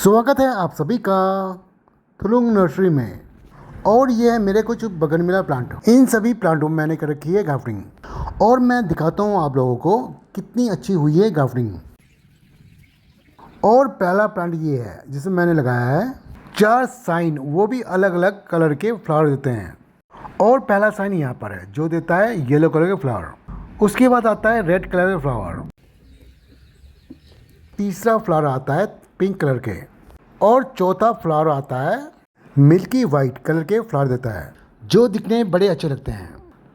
स्वागत है आप सभी का थुलुंग नर्सरी में। और ये है मेरे कुछ बगनविला प्लांट। इन सभी प्लांटों में मैंने कर रखी है ग्राफ्टिंग और मैं दिखाता हूँ आप लोगों को कितनी अच्छी हुई है ग्राफ्टिंग। और पहला प्लांट ये है जिसमें मैंने लगाया है 4 साइन, वो भी अलग अलग कलर के फ्लावर देते हैं। और पहला साइन यहाँ पर है जो देता है येलो कलर के फ्लावर। उसके बाद आता है रेड कलर के फ्लावर। तीसरा फ्लावर आता है पिंक कलर के। और चौथा फ्लावर आता है मिल्की वाइट कलर के फ्लावर देता है जो दिखने में बड़े अच्छे लगते हैं।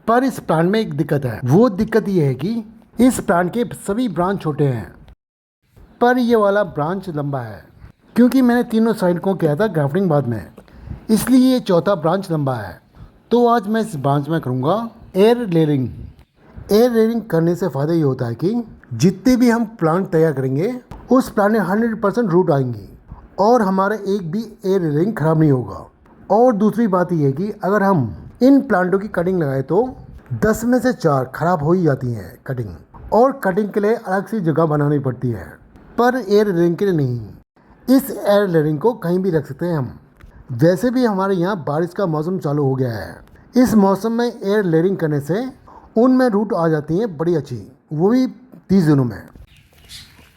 पर इस प्लांट में एक दिक्कत है, वो दिक्कत ये है कि इस प्लांट के सभी ब्रांच छोटे हैं पर ये वाला ब्रांच लंबा है, क्योंकि मैंने तीनों साइड को किया था ग्राफ्टिंग बाद में, इसलिए ये चौथा ब्रांच लंबा है। तो आज मैं इस ब्रांच में करूँगा एयर लेयरिंग। एयर लेयरिंग करने से फ़ायदा ये होता है कि जितने भी हम प्लांट तैयार करेंगे उस प्लांट में 100% रूट आएंगी और हमारा एक भी एयर लेयरिंग ख़राब नहीं होगा। और दूसरी बात ये है कि अगर हम इन प्लांटों की कटिंग लगाए तो 10 में से 4 खराब हो ही जाती हैं कटिंग, और कटिंग के लिए अलग सी जगह बनानी पड़ती है, पर एयर लेयरिंग के लिए नहीं। इस एयर लेयरिंग को कहीं भी रख सकते हैं हम। वैसे भी हमारे यहाँ बारिश का मौसम चालू हो गया है। इस मौसम में एयर लेयरिंग करने से उनमें रूट आ जाती हैं बड़ी अच्छी, वो भी 30 दिनों में।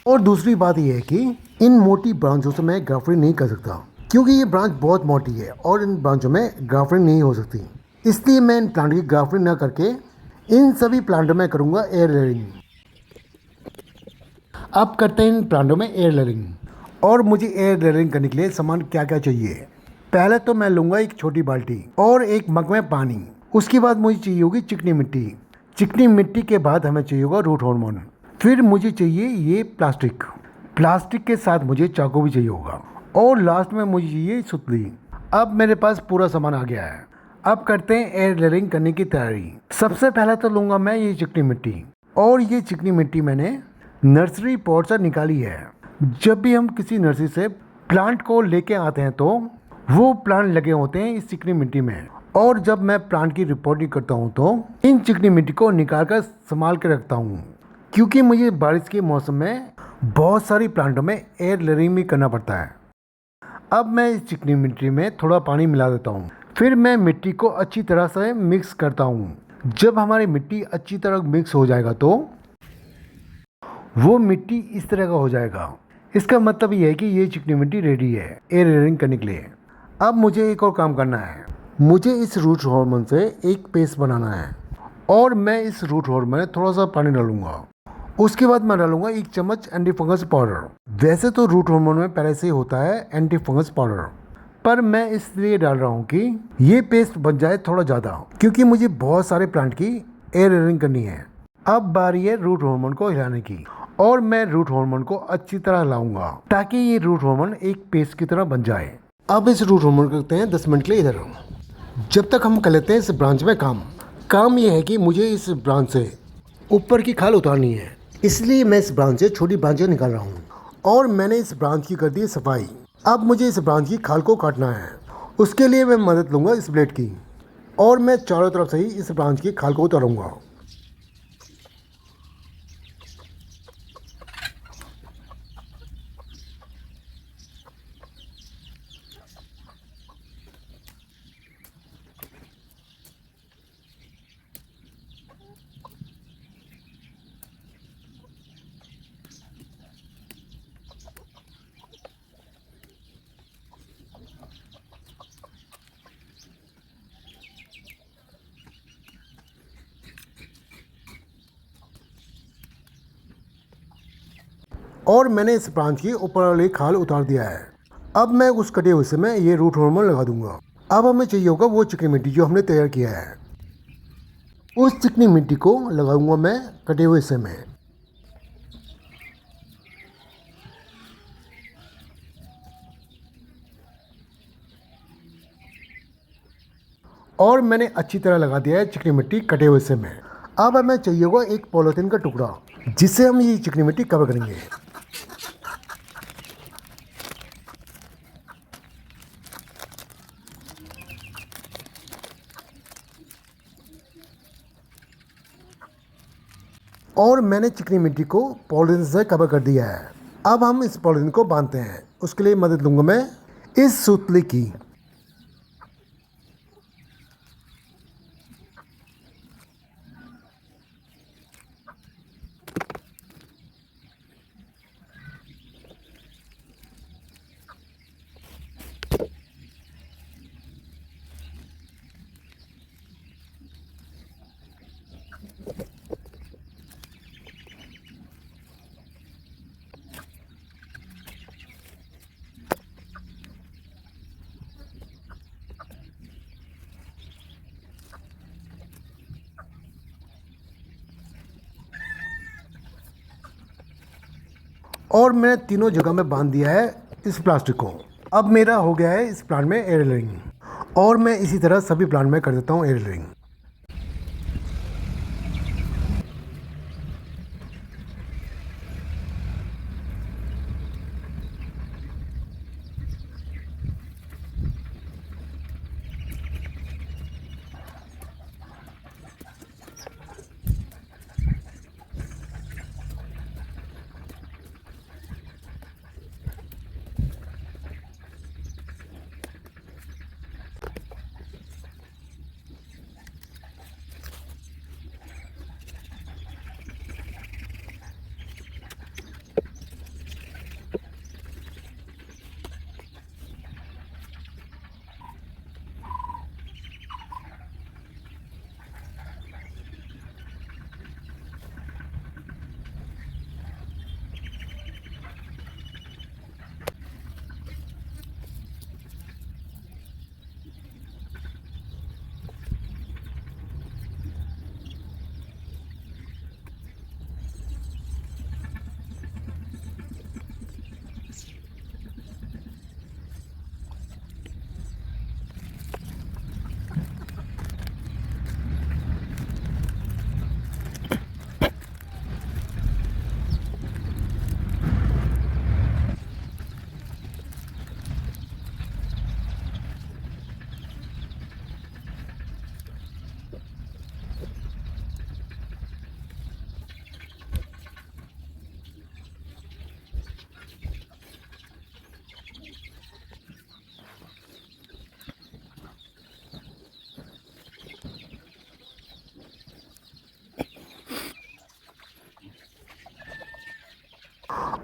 और दूसरी बात यह है कि इन मोटी ब्रांचों से मैं ग्राफ्टिंग नहीं कर सकता, क्योंकि ये ब्रांच बहुत मोटी है और इन ब्रांचों में ग्राफ्टिंग नहीं हो सकती। इसलिए मैं इन प्लांट की ग्राफ्टिंग न करके इन सभी प्लांटों में करूँगा एयर लेयरिंग। अब करते हैं इन प्लांटों में एयर लेयरिंग। और मुझे एयर लेयरिंग करने के लिए सामान क्या क्या चाहिए। पहले तो मैं लूँगा एक छोटी बाल्टी और एक मग में पानी। उसके बाद मुझे चाहिए होगी चिकनी मिट्टी। चिकनी मिट्टी के बाद हमें चाहिए होगा रूट हार्मोन। फिर मुझे चाहिए ये प्लास्टिक। प्लास्टिक के साथ मुझे चाकू भी चाहिए होगा। और लास्ट में मुझे चाहिए सुतली। अब मेरे पास पूरा सामान आ गया है। अब करते हैं एयर लेयरिंग करने की तैयारी। सबसे पहले तो लूँगा मैं ये चिकनी मिट्टी। और ये चिकनी मिट्टी मैंने नर्सरी पॉट से निकाली है। जब भी हम किसी नर्सरी से प्लांट को लेके आते हैं तो वो प्लांट लगे होते हैं इस चिकनी मिट्टी में। और जब मैं प्लांट की रिपोर्टिंग करता हूँ तो इन चिकनी मिट्टी को निकाल कर संभाल के रखता हूँ, क्योंकि मुझे बारिश के मौसम में बहुत सारी प्लांटों में एयर लेयरिंग भी करना पड़ता है। अब मैं इस चिकनी मिट्टी में थोड़ा पानी मिला देता हूँ। फिर मैं मिट्टी को अच्छी तरह से मिक्स करता हूँ। जब हमारी मिट्टी अच्छी तरह मिक्स हो जाएगा तो वो मिट्टी इस तरह का हो जाएगा। इसका मतलब ये है कि ये चिकनी मिट्टी रेडी है एयर लेयरिंग करने के लिए। अब मुझे एक और काम करना है। मुझे इस रूट हार्मोन से एक पेस्ट बनाना है और मैं इस रूट हार्मोन में थोड़ा सा पानी डालूंगा। उसके बाद मैं डालूंगा 1 चम्मच एंटी फंगस पाउडर। वैसे तो रूट हार्मोन में पहले से ही होता है एंटी फंगस पाउडर, पर मैं इसलिए डाल रहा हूँ कि ये पेस्ट बन जाए थोड़ा ज़्यादा, क्योंकि मुझे बहुत सारे प्लांट की एयर लेयरिंग करनी है। अब बारी है रूट हार्मोन को हिलाने की, और मैं रूट हार्मोन को अच्छी तरह हिलाऊंगा ताकि ये रूट हार्मोन एक पेस्ट की तरह बन जाए। अब इस रूट हार्मोन करते हैं 10 मिनट के लिए इधर, जब तक हम कर लेते हैं इस ब्रांच में काम ये है कि मुझे इस ब्रांच से ऊपर की खाल उतारनी है, इसलिए मैं इस ब्रांच से छोटी ब्रांचें निकाल रहा हूँ। और मैंने इस ब्रांच की कर दी सफाई। अब मुझे इस ब्रांच की खाल को काटना है। उसके लिए मैं मदद लूँगा इस ब्लेड की, और मैं चारों तरफ से ही इस ब्रांच की खाल को उतारूँगा। और मैंने इस ब्रांच की ऊपर वाली खाल उतार दिया है। अब मैं उस कटे हुए में ये रूट हार्मोन लगा दूंगा। अब हमें चाहिए होगा वो चिकनी मिट्टी जो हमने तैयार किया है। उस चिकनी मिट्टी को लगाऊंगा मैं कटे हुए हिस्से में। और मैंने अच्छी तरह लगा दिया है चिकनी मिट्टी कटे हुए हिस्से में। अब हमें चाहिए होगा एक पॉलीथीन का टुकड़ा, जिससे हम ये चिकनी मिट्टी कवर करेंगे। और मैंने चिकनी मिट्टी को पॉलीथीन से कवर कर दिया है। अब हम इस पॉलीथीन को बांधते हैं। उसके लिए मदद लूँगा मैं इस सुतली की। और मैंने तीनों जगह में बांध दिया है इस प्लास्टिक को। अब मेरा हो गया है इस प्लांट में एयर लेयरिंग और मैं इसी तरह सभी प्लांट में कर देता हूँ एयर लेयरिंग।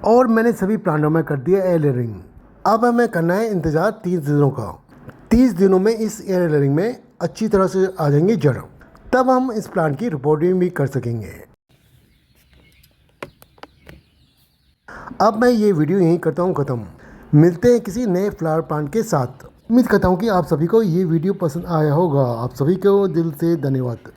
और मैंने सभी प्लांटों में कर दिया एयर लेयरिंग। अब हमें करना है इंतज़ार 30 दिनों का। 30 दिनों में इस एयर लेयरिंग में अच्छी तरह से आ जाएंगी जड़, तब हम इस प्लांट की रिपोर्टिंग भी कर सकेंगे। अब मैं ये वीडियो यहीं करता हूँ ख़त्म। मिलते हैं किसी नए फ्लावर प्लांट के साथ। उम्मीद करता हूँ कि आप सभी को ये वीडियो पसंद आया होगा। आप सभी को दिल से धन्यवाद।